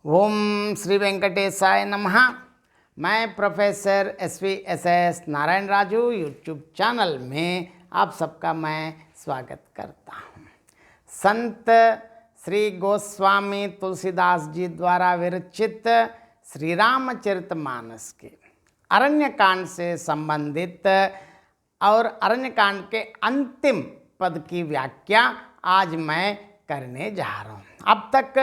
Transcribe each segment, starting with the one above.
ओम श्री वेंकटेशाय नमः। मैं professor S Narayan Raju YouTube channel में आप सबका मैं स्वागत करता हूँ। संत श्री गोस्वामी तुलसीदास जी द्वारा विरचित श्री रामचरितमानस के अरण्यकांड से संबंधित और अरण्यकांड के अंतिम पद की व्याख्या आज मैं करने जा रहा हूँ। अब तक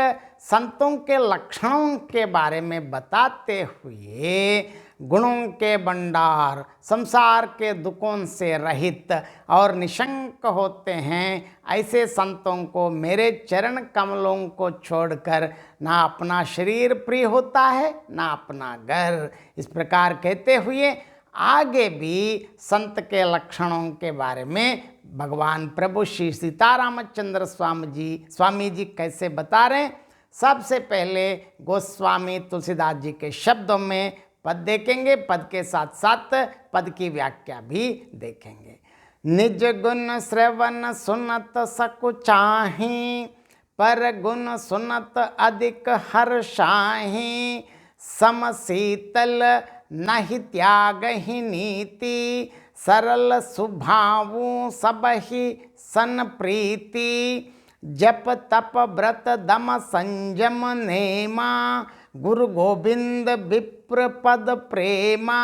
संतों के लक्षणों के बारे में बताते हुए गुणों के भंडार, संसार के दुखों से रहित और निशंक होते हैं, ऐसे संतों को मेरे चरण कमलों को छोड़कर ना अपना शरीर प्रिय होता है ना अपना घर। इस प्रकार कहते हुए आगे भी संत के लक्षणों के बारे में भगवान प्रभु श्री सीतारामचंद्र स्वामी जी कैसे बता रहे हैं। सबसे पहले गोस्वामी तुलसीदास जी के शब्दों में पद देखेंगे, पद के साथ साथ पद की व्याख्या भी देखेंगे। निज गुण श्रवण सुनत सकुचाहि, पर गुण सुनत अधिक हर्षाहि, सम शीतल नहीं त्याग ही नीति, सरल सुभावु सबहि सन प्रीति, जप तप व्रत दम संयम नेमा, गुरु गोविंद विप्र पद प्रेमा,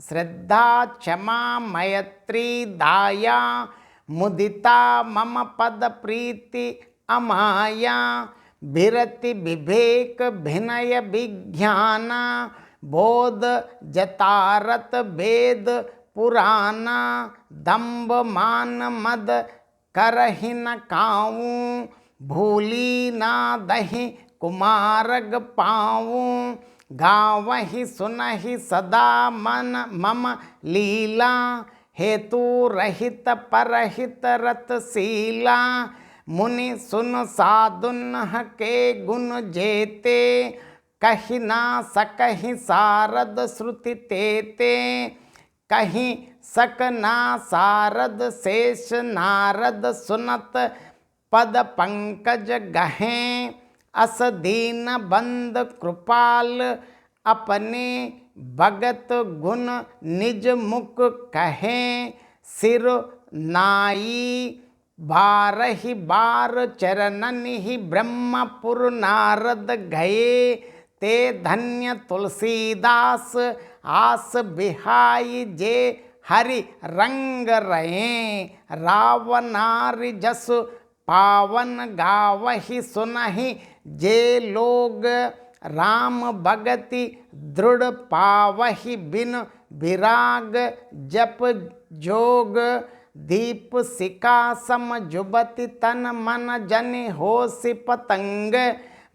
श्रद्धा क्षमा मैत्री दाया, मुदिता मम पद प्रीति अमाया, विरति विवेक भिनय विज्ञाना, बोध जतारत वेद पुराना, दंभ मान मद करहि न काऊं, भूली ना दहि कुमारग पाऊं, गावहि सुनहि सदा मन मम लीला, हेतु रहित परहित रतशीला, मुनि सुन साधुन के गुण जेते, कहि ना सकहि सारद श्रुति तेते, कहीं सक ना सारद शेष नारद सुनत, पद पंकज गहें अस दीन बंद कृपाल, अपने भगत गुण निज मुख कहें, सिर नाई बारहि बार चरणन ही ब्रह्मपुर नारद गए, ते धन्य तुलसीदास आस बिहाई जे हरि रंग रहे, रावनारि जस पावन गावहि सुनहि जे लोग, राम भगति दृढ़ पावहि बिन विराग जप जोग, दीप सिका सम जुबति तन मन जन होसि पतंग,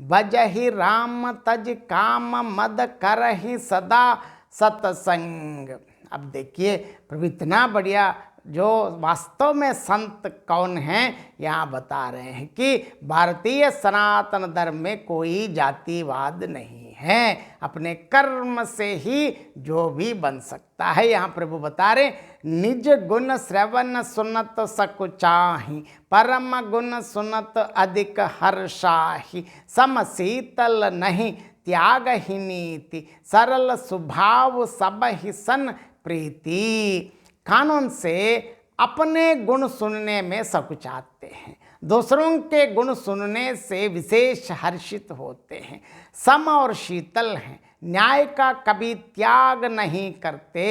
बजहि राम तज काम मद करहि सदा सतसंग। अब देखिए प्रभु इतना बढ़िया जो वास्तव में संत कौन हैं यहाँ बता रहे हैं कि भारतीय सनातन धर्म में कोई जातिवाद नहीं है, अपने कर्म से ही जो भी बन सकता है। यहाँ प्रभु बता रहे निज गुण श्रवण सुनत सकुचाहि, परम गुण सुनत अधिक हर्षाहि, सम शीतल नहीं त्याग ही नीति, सरल स्वभाव सबहि सन प्रीति। कानून से अपने गुण सुनने में सकुचाते हैं, दूसरों के गुण सुनने से विशेष हर्षित होते हैं, सम और शीतल हैं, न्याय का कभी त्याग नहीं करते,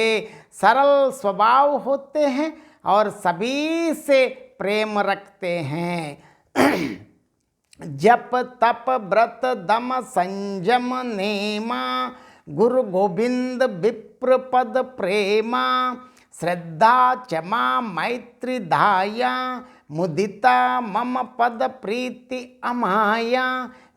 सरल स्वभाव होते हैं और सभी से प्रेम रखते हैं। जप तप व्रत दम संयम नेमा, गुरु गोविंद विप्र पद प्रेमा, श्रद्धा क्षमा मैत्री दाया, मुदिता मम पद प्रीति अमाया।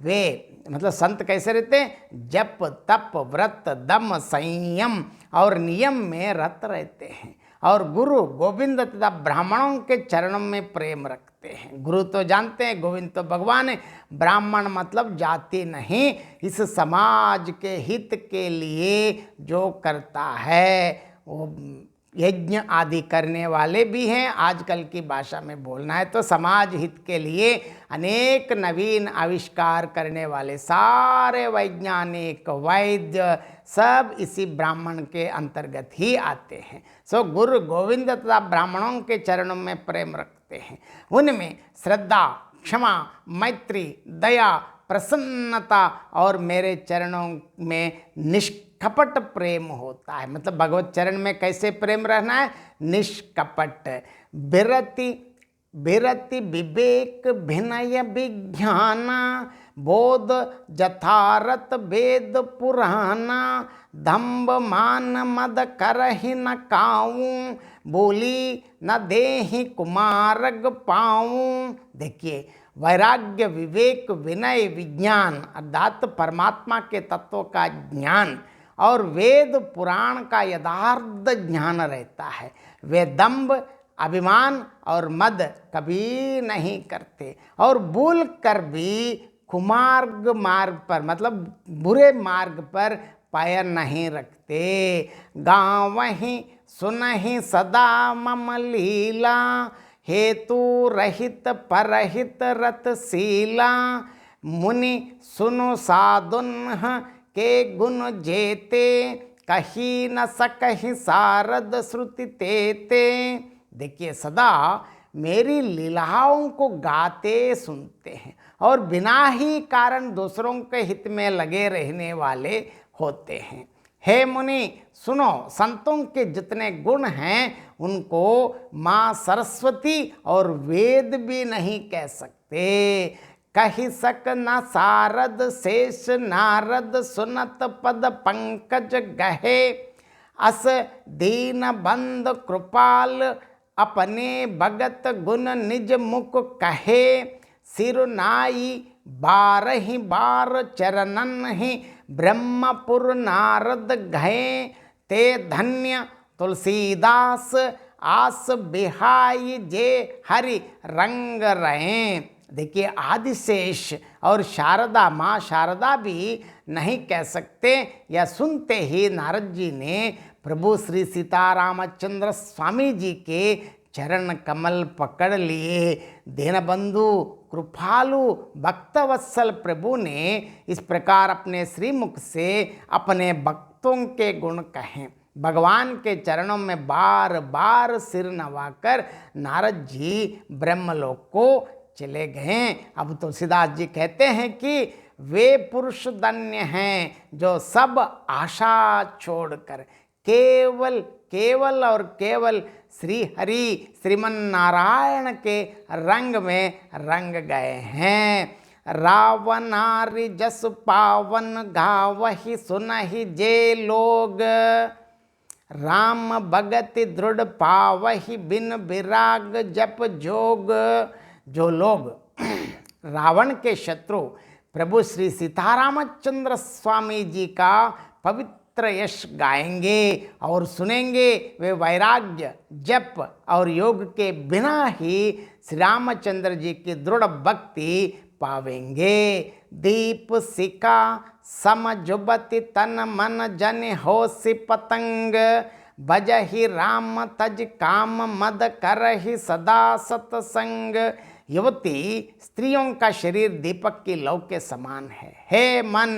वे मतलब संत कैसे रहते हैं? जप तप व्रत दम संयम और नियम में रत रहते हैं और गुरु गोविंद तथा ब्राह्मणों के चरणों में प्रेम रखते हैं। गुरु तो जानते हैं, गोविंद तो भगवान है, ब्राह्मण मतलब जाति नहीं, इस समाज के हित के लिए जो करता है वो यज्ञ आदि करने वाले भी हैं। आजकल की भाषा में बोलना है तो समाज हित के लिए अनेक नवीन आविष्कार करने वाले सारे वैज्ञानिक, वैद्य सब इसी ब्राह्मण के अंतर्गत ही आते हैं। सो गुरु गोविंद तथा ब्राह्मणों के चरणों में प्रेम रखते हैं। उनमें श्रद्धा, क्षमा, मैत्री, दया, प्रसन्नता और मेरे चरणों में निष्कपट प्रेम होता है। मतलब भगवत चरण में कैसे प्रेम रहना है? निष्कपट। बिरति विवेक विनय विज्ञाना, बोध जथारत वेद पुराना, दम्भ मान मद करहि न काऊं, बोली न देहि कुमारग पाऊं। देखिए, वैराग्य, विवेक, विनय, विज्ञान अर्थात परमात्मा के तत्व का ज्ञान और वेद पुराण का यथार्थ ज्ञान रहता है। वे दंभ, अभिमान और मद कभी नहीं करते और भूल कर भी कुमार्ग मार्ग पर मतलब बुरे मार्ग पर पैर नहीं रखते। गावहि सुनहि सदा मम लीला, हेतु रहित परहित रतशीला, मुनि सुनो साधुन के गुण जेते, कही न सकहि सारद श्रुति तेते। देखिए, सदा मेरी लीलाओं को गाते सुनते हैं और बिना ही कारण दूसरों के हित में लगे रहने वाले होते हैं। हे मुनि सुनो, संतों के जितने गुण हैं उनको माँ सरस्वती और वेद भी नहीं कह सकते। कहि सक न सारद शेष नारद, सुनत पद पंकज गहे, अस दीन बंद कृपाल, अपने भगत गुण निज मुख कहे, सिर नाई बारहि बार चरणन ही, ब्रह्मपुर नारद गए, ते धन्य तुलसीदास, आस बिहाई जे हरि रंग रहे। देखिए, आदिशेष और शारदा, माँ शारदा भी नहीं कह सकते। या सुनते ही नारद जी ने प्रभु श्री सीतारामचंद्र स्वामी जी के चरण कमल पकड़ लिए। दीनबंधु कृपालु भक्तवत्सल प्रभु ने इस प्रकार अपने श्रीमुख से अपने भक्तों के गुण कहें। भगवान के चरणों में बार बार सिर नवाकर नारद जी ब्रह्मलोक को चले गए। अब तुलसीदास जी कहते हैं कि वे पुरुष धन्य हैं जो सब आशा छोड़कर केवल और केवल श्री हरि श्रीमन नारायण के रंग में रंग गए हैं। रावनारि जस पावन गावहि सुनहि जे लोग, राम भगति दृढ़ पावहि बिन विराग जप जोग। जो लोग रावण के शत्रु प्रभु श्री सीतारामचंद्र स्वामी जी का पवित्र यश गाएंगे और सुनेंगे, वे वैराग्य, जप और योग के बिना ही श्री रामचंद्र जी की दृढ़ भक्ति पावेंगे। दीप सिका समझुबति तन मन जन होसि पतंग, भजहि राम तज काम मद करहि सदा सतसंग। युवती, स्त्रियों का शरीर दीपक की लौ के समान है। हे मन,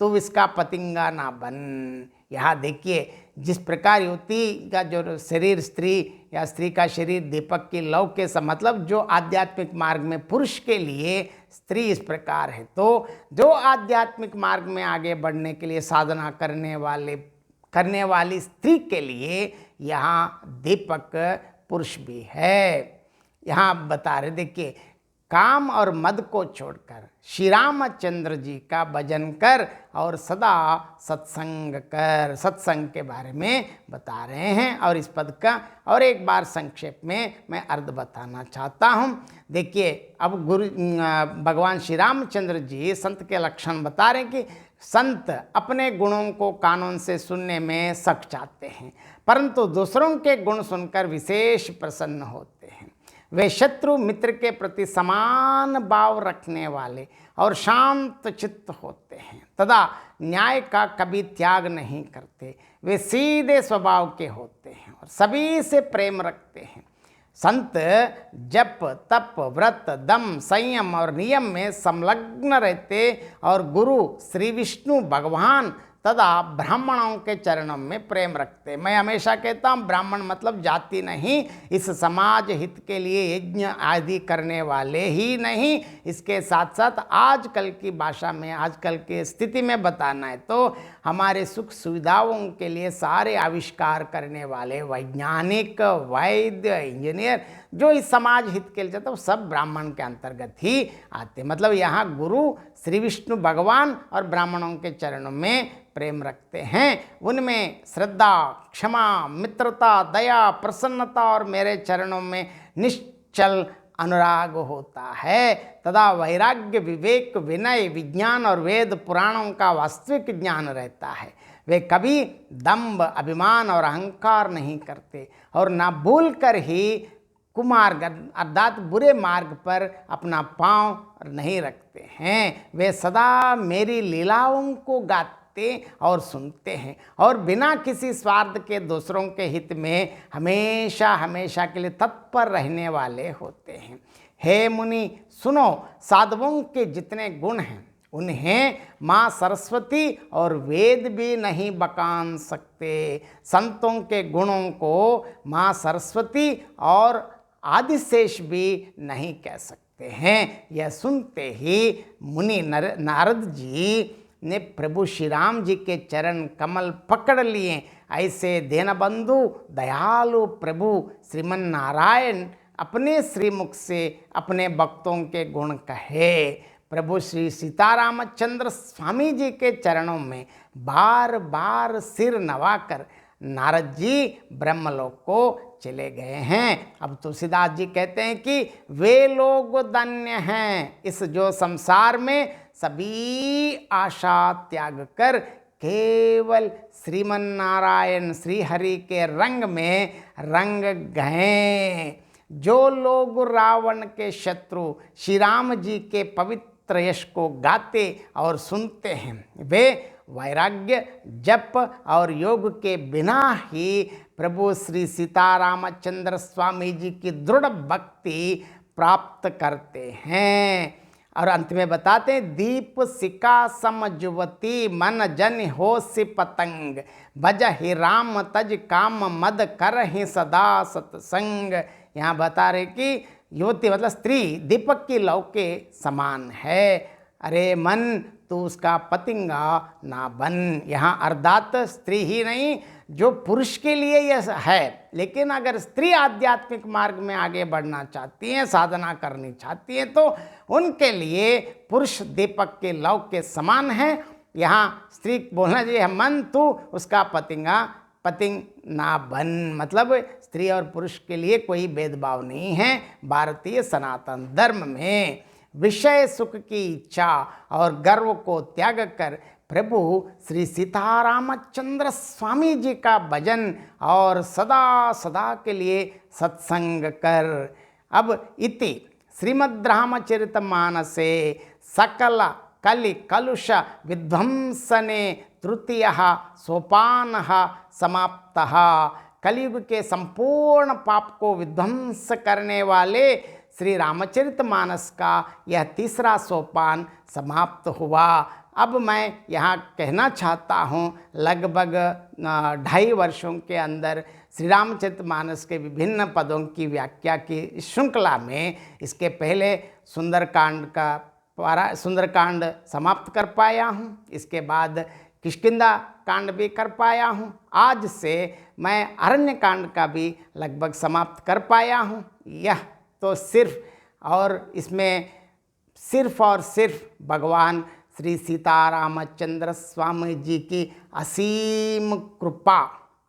तू इसका पतिंगा ना बन। यहाँ देखिए, जिस प्रकार युवती का जो शरीर स्त्री या स्त्री का शरीर दीपक की लौ के मतलब जो आध्यात्मिक मार्ग में पुरुष के लिए स्त्री इस प्रकार है, तो जो आध्यात्मिक मार्ग में आगे बढ़ने के लिए साधना करने वाली स्त्री के लिए यहाँ दीपक पुरुष भी है। यहाँ बता रहे, देखिए, काम और मद को छोड़कर श्री रामचंद्र जी का भजन कर और सदा सत्संग कर। सत्संग के बारे में बता रहे हैं और इस पद का और एक बार संक्षेप में मैं अर्थ बताना चाहता हूँ। देखिए, अब भगवान श्री रामचंद्र जी संत के लक्षण बता रहे हैं कि संत अपने गुणों को कानून से सुनने में सक चाहते हैं, परंतु दूसरों के गुण सुनकर विशेष प्रसन्न होते हैं। वे शत्रु मित्र के प्रति समान भाव रखने वाले और शांत चित्त होते हैं तथा न्याय का कभी त्याग नहीं करते। वे सीधे स्वभाव के होते हैं और सभी से प्रेम रखते हैं। संत जप तप व्रत दम संयम और नियम में संलग्न रहते और गुरु श्री विष्णु भगवान तथा ब्राह्मणों के चरणों में प्रेम रखते। मैं हमेशा कहता हूँ ब्राह्मण मतलब जाति नहीं, इस समाज हित के लिए यज्ञ आदि करने वाले ही नहीं, इसके साथ साथ आजकल की भाषा में आजकल की स्थिति में बताना है तो हमारे सुख सुविधाओं के लिए सारे आविष्कार करने वाले वैज्ञानिक, वैद्य, इंजीनियर जो इस समाज हित के लिए चाहते वो सब ब्राह्मण के अंतर्गत ही आते। मतलब यहाँ गुरु श्री विष्णु भगवान और ब्राह्मणों के चरणों में प्रेम रखते हैं। उनमें श्रद्धा, क्षमा, मित्रता, दया, प्रसन्नता और मेरे चरणों में निश्चल अनुराग होता है तथा वैराग्य, विवेक, विनय, विज्ञान और वेद पुराणों का वास्तविक ज्ञान रहता है। वे कभी दंभ, अभिमान और अहंकार नहीं करते और ना भूल कर ही कुमार्ग अर्थात बुरे मार्ग पर अपना पांव नहीं रखते हैं। वे सदा मेरी लीलाओं को गाते और सुनते हैं और बिना किसी स्वार्थ के दूसरों के हित में हमेशा हमेशा के लिए तत्पर रहने वाले होते हैं। हे मुनि सुनो, साधुओं के जितने गुण हैं उन्हें माँ सरस्वती और वेद भी नहीं बखान सकते। संतों के गुणों को माँ सरस्वती और आदिशेष भी नहीं कह सकते हैं। यह सुनते ही मुनि नारद जी ने प्रभु श्री राम जी के चरण कमल पकड़ लिए। ऐसे दीनबंधु दयालु प्रभु श्रीमन नारायण अपने श्रीमुख से अपने भक्तों के गुण कहे। प्रभु श्री सीतारामचंद्र स्वामी जी के चरणों में बार बार सिर नवाकर नारद जी ब्रह्मलोक को चले गए हैं। अब तुलसीदास जी कहते हैं कि वे लोग धन्य हैं इस जो संसार में सभी आशा त्याग कर केवल श्रीमन नारायण श्री हरि के रंग में रंग गए। जो लोग रावण के शत्रु श्री राम जी के पवित्र यश को गाते और सुनते हैं वे वैराग्य, जप और योग के बिना ही प्रभु श्री सीतारामचंद्र स्वामी जी की दृढ़ भक्ति प्राप्त करते हैं। और अंत में बताते हैं दीप सिका सम जुवती मन जन हो सि पतंग भज ही राम तज काम मद कर ही सदा सत्संग। यहाँ बता रहे कि युवती मतलब स्त्री दीपक की लौ के समान है। अरे मन तो उसका पतिंगा ना बन। यहाँ अर्थात स्त्री ही नहीं जो पुरुष के लिए यह है, लेकिन अगर स्त्री आध्यात्मिक मार्ग में आगे बढ़ना चाहती हैं, साधना करनी चाहती हैं तो उनके लिए पुरुष दीपक के लौ के समान है। यहाँ स्त्री बोलना चाहिए मन तू उसका पतिंग ना बन। मतलब स्त्री और पुरुष के लिए कोई भेदभाव नहीं है। भारतीय सनातन धर्म में विषय सुख की इच्छा और गर्व को त्याग कर प्रभु श्री सीतारामचंद्र स्वामी जी का भजन और सदा सदा के लिए सत्संग कर। अब इति श्रीमद् रामचरितमानसे सकल कलि कलुष विध्वंसने तृतीय सोपान समाप्तः। कलयुग के संपूर्ण पाप को विध्वंस करने वाले श्री रामचरितमानस का यह तीसरा सोपान समाप्त हुआ। अब मैं यहाँ कहना चाहता हूँ लगभग 2.5 वर्षों के अंदर श्री रामचरितमानस के विभिन्न पदों की व्याख्या की श्रृंखला में इसके पहले सुंदरकांड समाप्त कर पाया हूँ, इसके बाद किष्किंधा कांड भी कर पाया हूँ। आज से मैं अरण्य कांड का भी लगभग समाप्त कर पाया हूँ। यह तो सिर्फ और इसमें सिर्फ और सिर्फ भगवान श्री सीतारामचंद्र स्वामी जी की असीम कृपा,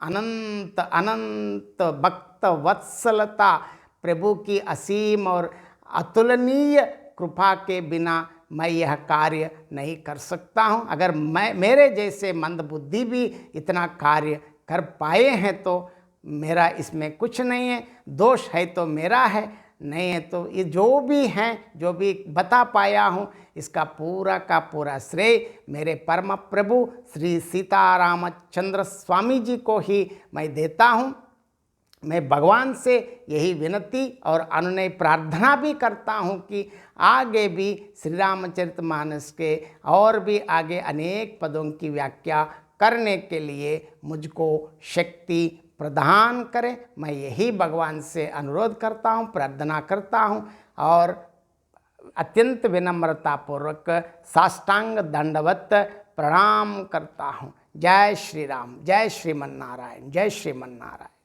अनंत अनंत भक्त वत्सलता, प्रभु की असीम और अतुलनीय कृपा के बिना मैं यह कार्य नहीं कर सकता हूँ। अगर मेरे जैसे मंदबुद्धि भी इतना कार्य कर पाए हैं तो मेरा इसमें कुछ नहीं है। दोष है तो मेरा है, नहीं है तो ये जो भी हैं, जो भी बता पाया हूँ, इसका पूरा का पूरा श्रेय मेरे परम प्रभु श्री सीतारामचंद्र स्वामी जी को ही मैं देता हूँ। मैं भगवान से यही विनती और अनुनय प्रार्थना भी करता हूँ कि आगे भी श्री रामचरितमानस के और भी आगे अनेक पदों की व्याख्या करने के लिए मुझको शक्ति प्रदान करें। मैं यही भगवान से अनुरोध करता हूँ, प्रार्थना करता हूँ और अत्यंत विनम्रतापूर्वक साष्टांग दंडवत प्रणाम करता हूँ। जय श्री राम, जय श्रीमन नारायण, जय श्रीमन नारायण।